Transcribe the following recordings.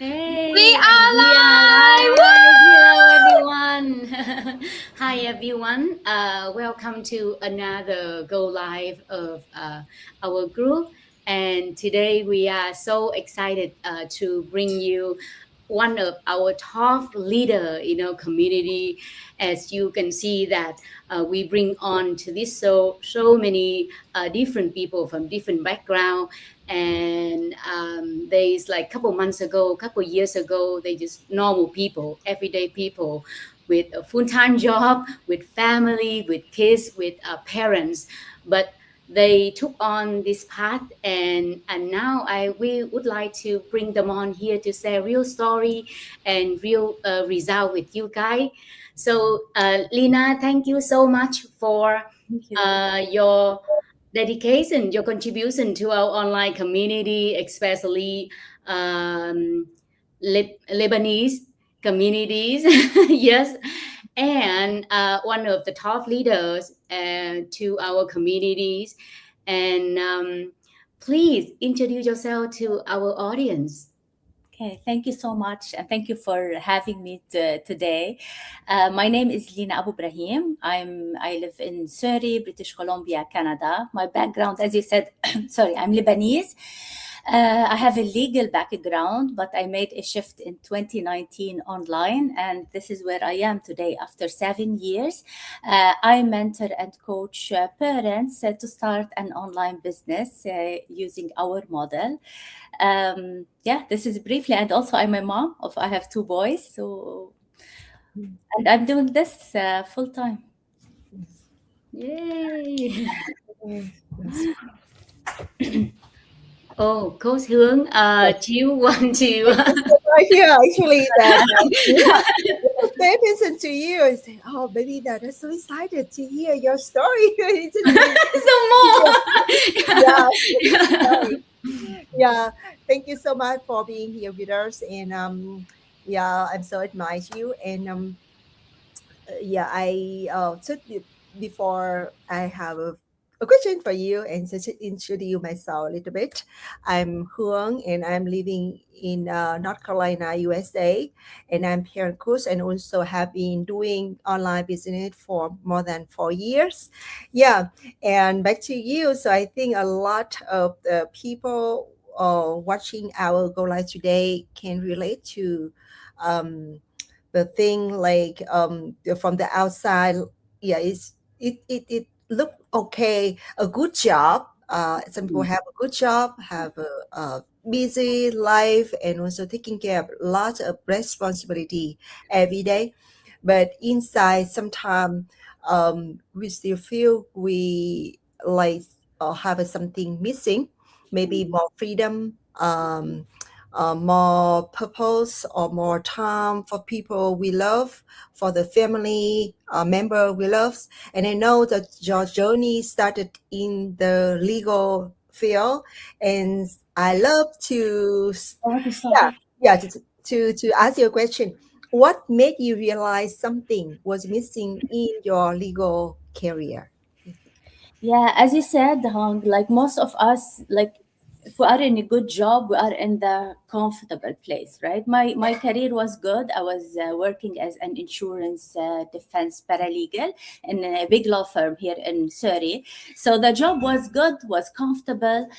We Hey, are we are live! live. Hello, Woo! everyone. Hi, everyone. Welcome to another go live of our group. And today we are so excited to bring you one of our top leader in our community. As you can see that we bring on to this so many different people from different background, and there's like a couple months ago, a couple years ago, they just normal people, everyday people with a full-time job, with family, with kids, with parents, but they took on this path, and now we would like to bring them on here to share real story and real result with you guys. So Lina, thank you so much for Thank you. your dedication, your contribution to our online community, especially Lebanese communities. Yes, and one of the top leaders to our communities. And please introduce yourself to our audience. Okay, thank you so much, and thank you for having me today. My name is Lina Abu Brahim. I live in Surrey, British Columbia, Canada. My background, as you said, sorry, I'm Lebanese. I have a legal background, but I made a shift in 2019 online, and this is where I am today after 7 years. I mentor and coach parents to start an online business using our model. Yeah, this is briefly, and also I'm a mom of, I have two boys, so, and I'm doing this full time. Yay. Yes. Oh, Coach Hướng, do you want to? Right here, actually, that they listen to you and say, "Oh, baby, that is so excited to hear your story." Isn't it? Some Yeah, more. yeah. Thank you so much for being here with us, and yeah, I'm so admire you, and yeah, I before I have a question for you and just to introduce myself a little bit. I'm Huang and I'm living in North Carolina, USA, and I'm parent coach and also have been doing online business for more than 4 years. Yeah, and back to you. So I think a lot of the people watching our Go Live today can relate to. The thing like from the outside, yeah, it look okay, a good job. Some people have a good job, have a busy life, and also taking care of lots of responsibility every day, but inside sometimes we still feel we like have something missing, maybe more freedom, more purpose or more time for people we love, for the family member we love. And I know that your journey started in the legal field, and I love to, Oh, yeah, sorry. yeah, to ask you a question. What made you realize something was missing in your legal career? Yeah, as you said, Hong, like most of us, like if we are in a good job, we are in the comfortable place, right? My career was good. I was working as an insurance defense paralegal in a big law firm here in Surrey. So the job was good, was comfortable,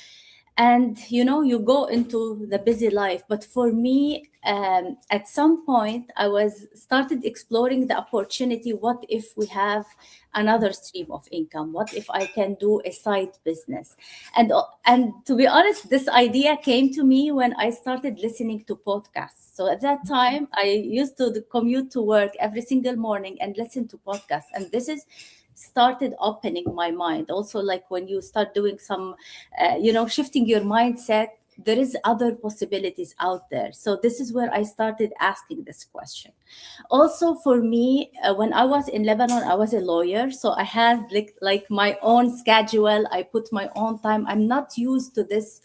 and you go into the busy life. But for me, at some point I was started exploring the opportunity. What if we have another stream of income? What if I can do a side business? And to be honest, this idea came to me when I started listening to podcasts. So at that time I used to commute to work every single morning and listen to podcasts, and this is started opening my mind. Also, like when you start doing some shifting your mindset, there is other possibilities out there. So this is where I started asking this question. Also for me, when I was in Lebanon, I was a lawyer, so I had like my own schedule. I put my own time. I'm not used to this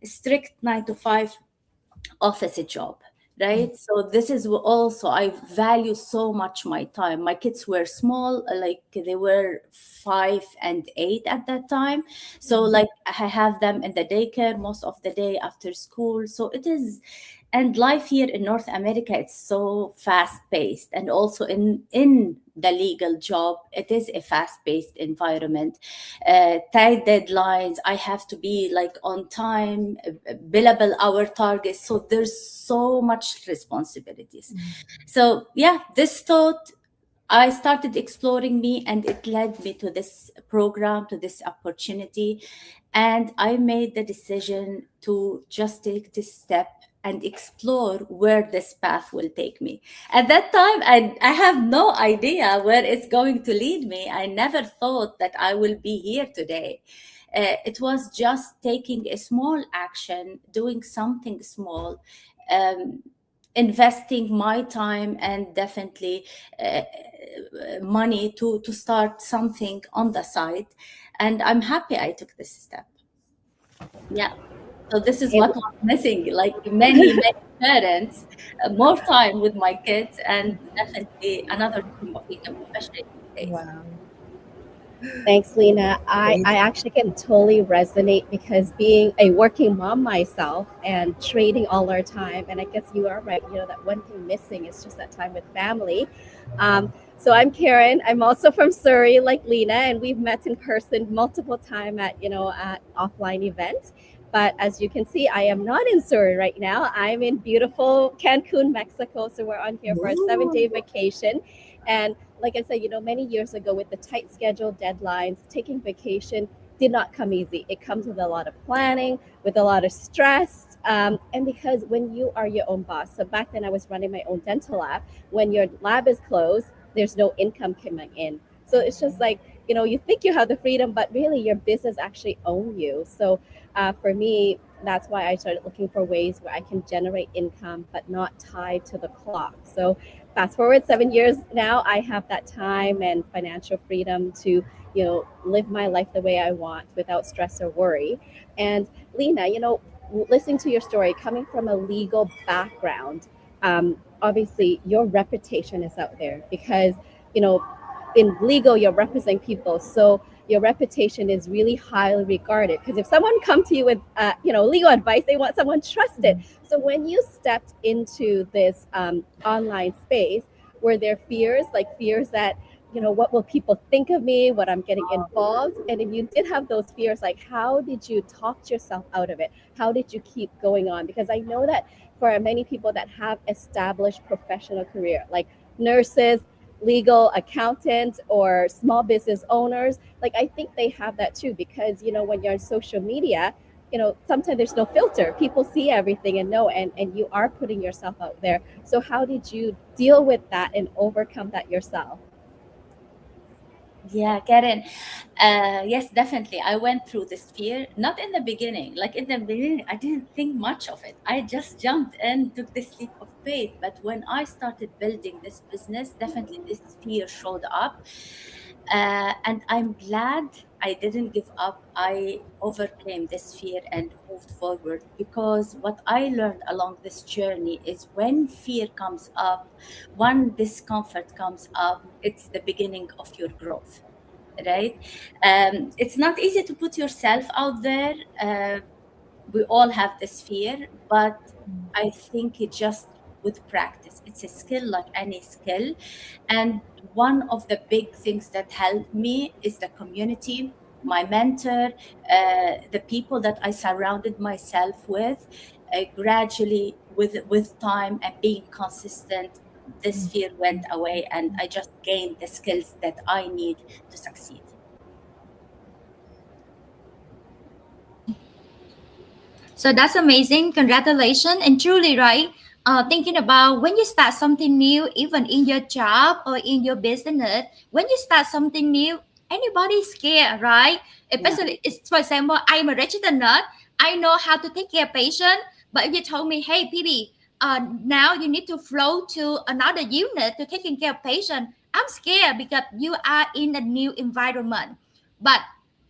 strict 9 to 5 office job. right? So this is also, I value so much my time. My kids were small, like they were 5 and 8 at that time. So like I have them in the daycare most of the day after school. So it is, and life here in North America, it's so fast paced, and also in the legal job, it is a fast paced environment. Tight deadlines, I have to be like on time, billable hour targets, so there's so much responsibilities. So yeah, this thought, I started exploring me, and it led me to this program, to this opportunity. And I made the decision to just take this step and explore where this path will take me. At that time, I have no idea where it's going to lead me. I never thought that I will be here today. It was just taking a small action, doing something small, um, investing my time and definitely money to start something on the side. And I'm happy I took this step. Yeah. So this is And what was missing, like many parents, more time with my kids, and definitely another dream of being a professional these days. wow, Thanks, Lena. I amazing. actually can totally resonate because being a working mom myself and trading all our time, and I guess you are right, you know, that one thing missing is just that time with family. So I'm Karen. I'm also from Surrey, like Lena, and we've met in person multiple times at, you know, at offline events. But as you can see, I am not in Surrey right now. I'm in beautiful Cancun, Mexico. So we're on here for a 7 day Ooh. vacation. And like I said, you know, many years ago with the tight schedule deadlines, taking vacation did not come easy. It comes with a lot of planning, with a lot of stress. And because when you are your own boss, so back then I was running my own dental lab, when your lab is closed, there's no income coming in. So it's just like, you know, you think you have the freedom, but really your business actually own you. So for me, that's why I started looking for ways where I can generate income, but not tied to the clock. So fast forward 7 years now, I have that time and financial freedom to, you know, live my life the way I want without stress or worry. And Lena, you know, listening to your story, coming from a legal background, obviously your reputation is out there because, you know, in legal you're representing people, so your reputation is really highly regarded because if someone come to you with you know, legal advice, they want someone trusted. So when you stepped into this online space, were there fears, like fears that, you know, what will people think of me, what I'm getting involved? And if you did have those fears, like how did you talk yourself out of it? How did you keep going on? Because I know that for many people that have established professional career, like nurses, legal accountants, or small business owners, like I think they have that too, because you know, when you're on social media, you know, sometimes there's no filter, people see everything and know, and you are putting yourself out there. So how did you deal with that and overcome that yourself? Yeah, Karen. Yes, definitely. I went through this fear, not in the beginning. Like in the beginning, I didn't think much of it. I just jumped in, took this leap of faith. But when I started building this business, definitely this fear showed up. And I'm glad I didn't give up. I overcame this fear and moved forward, because what I learned along this journey is when fear comes up, when discomfort comes up, it's the beginning of your growth, right? It's not easy to put yourself out there. We all have this fear, but I think it just with practice. It's a skill like any skill. And one of the big things that helped me is the community, my mentor, the people that I surrounded myself with. Gradually, with time and being consistent, this fear went away, and I just gained the skills that I need to succeed. So that's amazing. Congratulations. And truly, right? Thinking about when you start something new, even in your job or in your business, when you start something new, anybody's scared, right? Yeah. Especially, it's, for example, I'm a registered nurse. I know how to take care of patient. But if you told me, hey, PB, now you need to flow to another unit to taking care of patient, I'm scared because you are in a new environment. But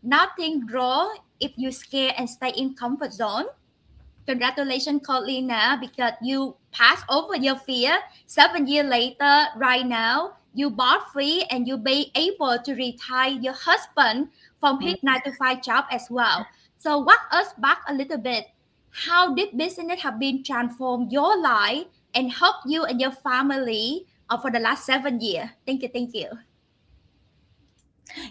nothing wrong if you scare and stay in comfort zone. Congratulations, Lina, because you passed over your fear. 7 years later, right now, you bought free and you be able to retire your husband from his 9 to 5 job as well. So walk us back a little bit. How did business have been transformed your life and help you and your family for the last 7 years? Thank you, thank you.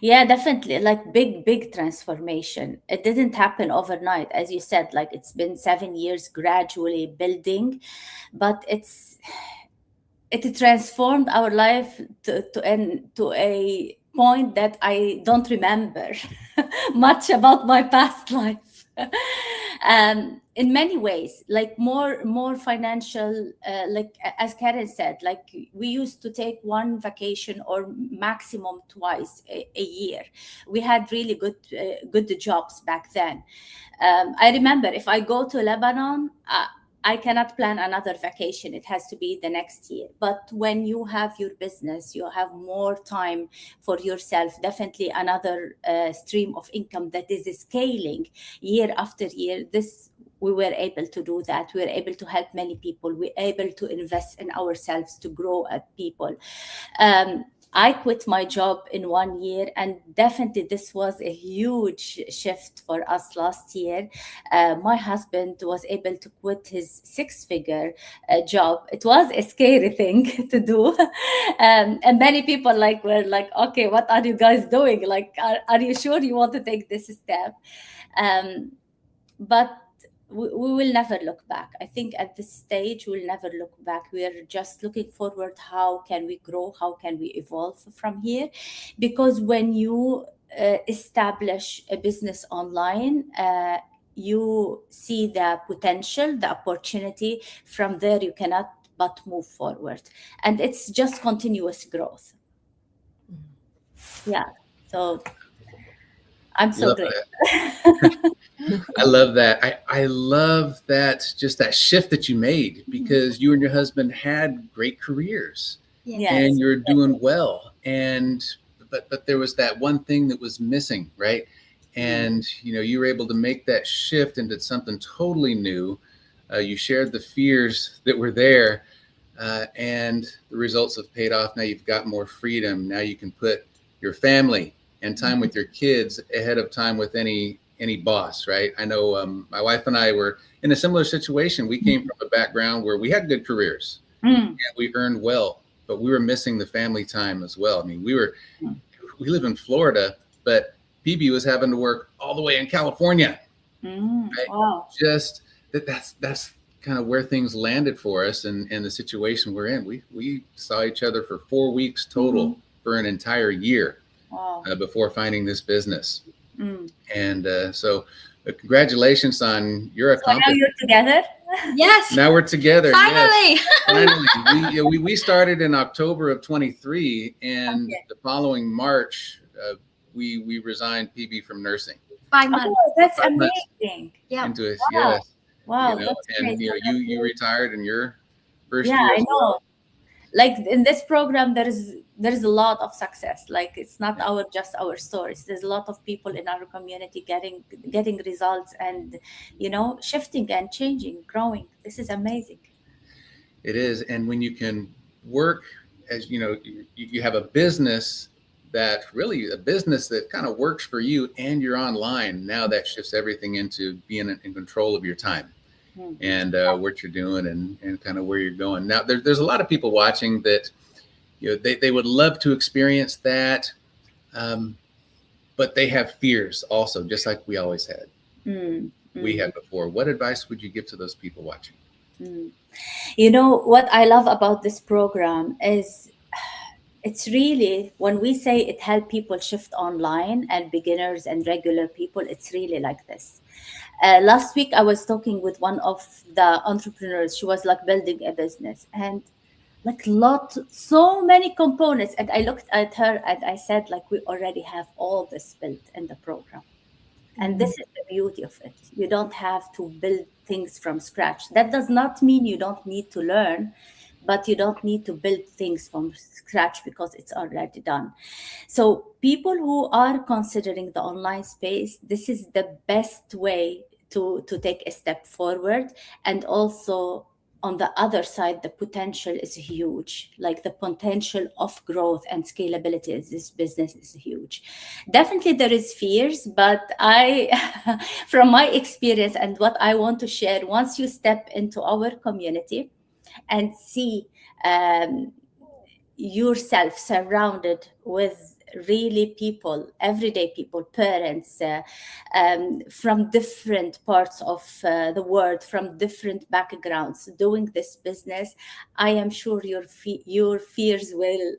Yeah, definitely. Like big transformation. It didn't happen overnight. As you said, like it's been 7 years gradually building, but it transformed our life to a point that I don't remember much about my past life. In many ways, like more financial, like as Karen said, like we used to take one vacation or maximum twice a year. We had really good jobs back then. I remember if I go to Lebanon, I cannot plan another vacation. It has to be the next year. But when you have your business, you have more time for yourself. Definitely another stream of income that is scaling year after year. This we were able to do that. We were able to help many people. We were able to invest in ourselves to grow at people. I quit my job in 1 year, and definitely this was a huge shift for us last year. My husband was able to quit his six-figure job. It was a scary thing to do, and many people like were like, "Okay, what are you guys doing? Like, are you sure you want to take this step?" Um, but we will never look back. I think at this stage we'll never look back. We are just looking forward. How can we grow? How can we evolve from here? Because when you establish a business online, you see the potential, the opportunity. From there you cannot but move forward, and it's just continuous growth. Yeah, so I'm so Love grateful. that. I love that. I love that, just that shift that you made, because you and your husband had great careers and Yes. you're doing well. And but there was that one thing that was missing, right? Mm. And you were able to make that shift into something totally new. You shared the fears that were there, and the results have paid off. Now you've got more freedom. Now you can put your family and time with your kids ahead of time with any boss, right? I know my wife and I were in a similar situation. We came from a background where we had good careers Mm. and we earned well, but we were missing the family time as well. I mean, Mm. we live in Florida, but PB was having to work all the way in California, Mm. right? Wow. Just that's kind of where things landed for us, and the situation we're in. We saw each other for 4 weeks total for an entire year Wow. before finding this business. Mm. And so congratulations on your So now accomplishment. you're together? Yes, Now we're together. Yes, finally. finally. We started in October of 23, and Okay. the following March, we resigned PB from nursing. 5 months. Oh, that's 5 months amazing. Yeah. into it. Wow. Yes, Wow, that's great. and you retired in your first Yeah, year I as know. well. Like in this program, there is a lot of success. Like it's not Yeah, just our stories. There's a lot of people in our community getting results and shifting and changing, growing. This is amazing. it is. And when you can work, as you have a business that kind of works for you, and you're online now, that shifts everything into being in control of your time Mm. and what you're doing, and kind of where you're going. Now there's a lot of people watching that they would love to experience that, um, but they have fears also, just like we always had, Mm. we Mm. had before. What advice would you give to those people watching? Mm. You know what I love about this program is it's really when we say it help people shift online and beginners and regular people, it's really like this. Last week I was talking with one of the entrepreneurs. She was like building a business and like so many components, and I looked at her and I said, like, we already have all this built in the program. And this is the beauty of it. You don't have to build things from scratch. That does not mean you don't need to learn, but you don't need to build things from scratch because it's already done. So, people who are considering the online space, this is the best way to take a step forward. And also on the other side, the potential is huge. Like the potential of growth and scalability in this business is huge. Definitely there is fears, but I from my experience and what I want to share, once you step into our community and see um, yourself surrounded with really people, everyday people, parents, from different parts of the world, from different backgrounds, doing this business, I am sure your fears will,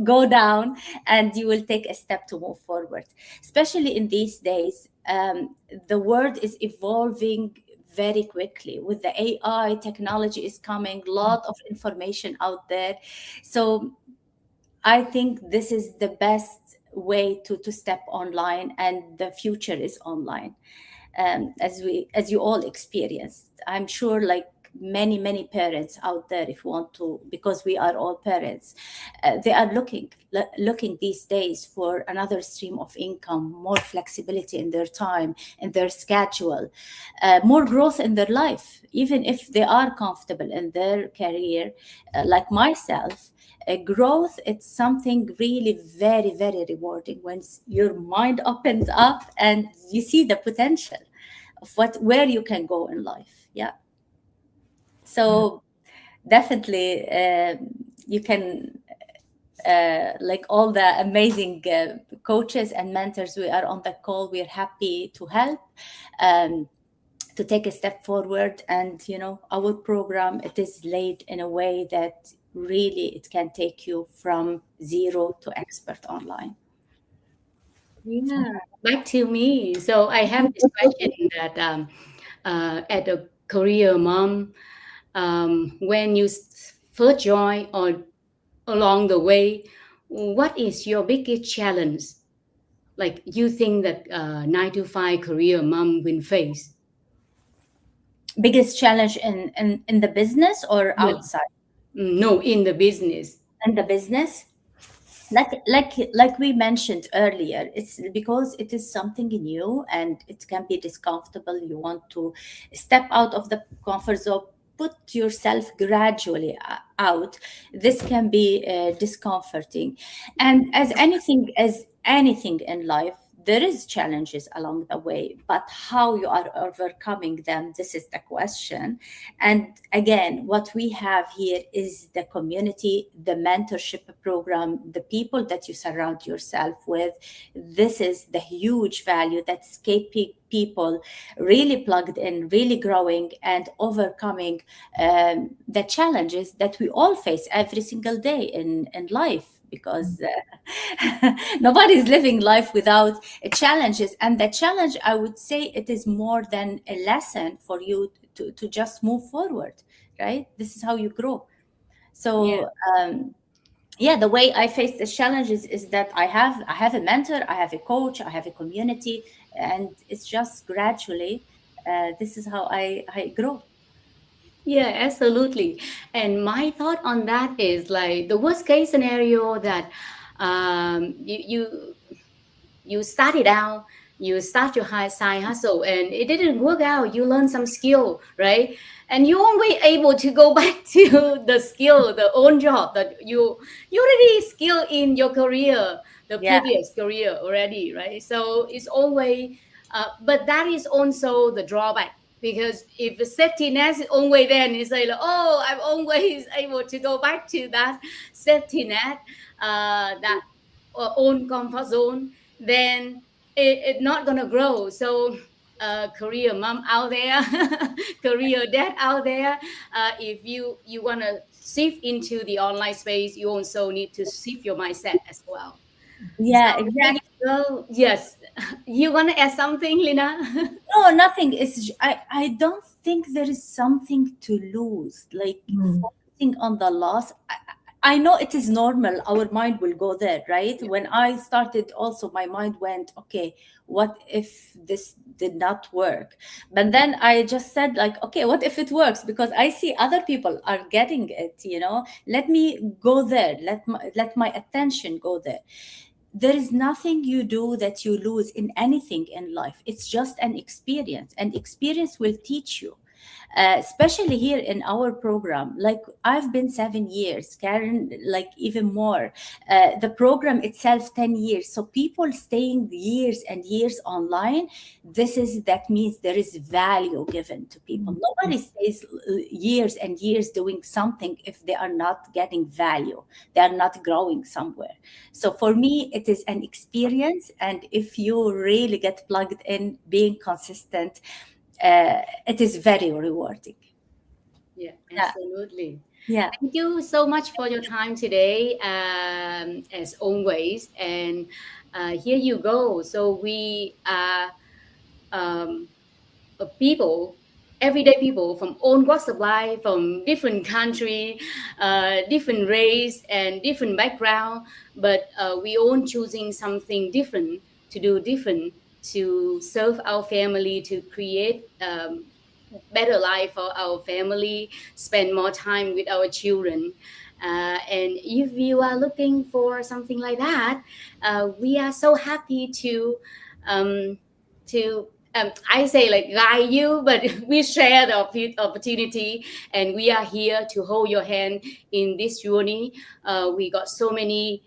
go down, and you will take a step to move forward. Especially in these days, the world is evolving very quickly. With the AI, technology is coming, lot of information out there. So I think this is the best way to step online, and the future is online, as you all experienced. I'm sure, like many parents out there, if you want to, because we are all parents, they are looking these days for another stream of income, more flexibility in their time, in their schedule, more growth in their life, even if they are comfortable in their career. Like myself, growth, it's something really very rewarding when your mind opens up and you see the potential of where you can go in life. Yeah. So definitely, you can, like all the amazing coaches and mentors we are on the call, we're happy to help, um, to take a step forward. And our program, it is laid in a way that really it can take you from zero to expert online. Yeah, back to me. So I have this question that at a career mom, when you first join or along the way, what is your biggest challenge? Like you think that 9 to 5 career mom will face? Biggest challenge in the business or Yeah. outside? No, in the business. In the business, like we mentioned earlier, it's because it is something new and it can be discomfortable. You want to step out of the comfort zone, put yourself gradually out. This can be discomforting. And as anything in life, there is challenges along the way, but how you are overcoming them, this is the question. And again, what we have here is the community, the mentorship program, the people that you surround yourself with. This is the huge value that's keeping people really plugged in, really growing, and overcoming the challenges that we all face every single day in life. Because nobody's living life without challenges. And the challenge, I would say, it is more than a lesson for you to just move forward, right? This is how you grow. Yeah. So yeah, the way I face the challenges is that I have a mentor, I have a coach, I have a community, and it's just gradually, this is how I grow. Yeah, absolutely. And my thought on that is like the worst case scenario that you started out, you start your high side hustle and it didn't work out. You learn some skill, right? And you won't be able to go back to the skill, the own job that you already skill in your career, the Yeah, previous career already, right? So it's always, but that is also the drawback because if the safety net is always then you say like, oh, I'm always able to go back to that safety net, that own comfort zone, then it's not gonna grow. So career mom out there, career dad out there, if you want to shift into the online space, you also need to shift your mindset as well. So yeah, there exactly. you go. Yes. You want to add something, Lina? No, nothing. I don't think there is something to lose. Like Mm. focusing on the loss. I know it is normal. Our mind will go there, right? When I started, also my mind went, okay, what if this did not work? But then I just said, like, okay, what if it works? Because I see other people are getting it. Let me go there. Let my attention go there. there is nothing you do that you lose in anything in life. It's just an experience, and experience will teach you. Especially here in our program, like I've been 7 years, Karen, like even more. The program itself 10 years. So people staying years and years online, that means there is value given to people. Nobody stays years and years doing something if they are not getting value, they are not growing somewhere. So for me, it is an experience. And if you really get plugged in, being consistent, it is very rewarding. Yeah, Yeah, absolutely. yeah, Thank you so much for your time today, as always. And here you go. So we are um, people, everyday people from all walks of life, from different country, different race, and different background. But we all choosing something different to do different to serve our family, to create better life for our family, spend more time with our children. And if you are looking for something like that, we are so happy um, to I say like guide you, but we share the opportunity, and we are here to hold your hand in this journey. We got so many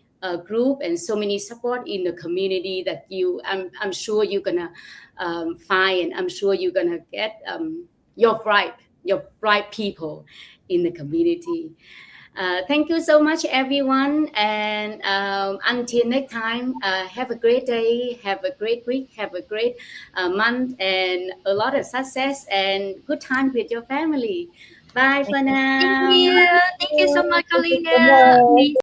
group and so many support in the community that I'm sure you're gonna find. I'm sure you're gonna get your bright people in the community. Thank you so much, everyone. And until next time, have a great day, have a great week, have a great month, and a lot of success and good time with your family. Bye for Thank now. you. Thank you so much, Thank you Alina. so much.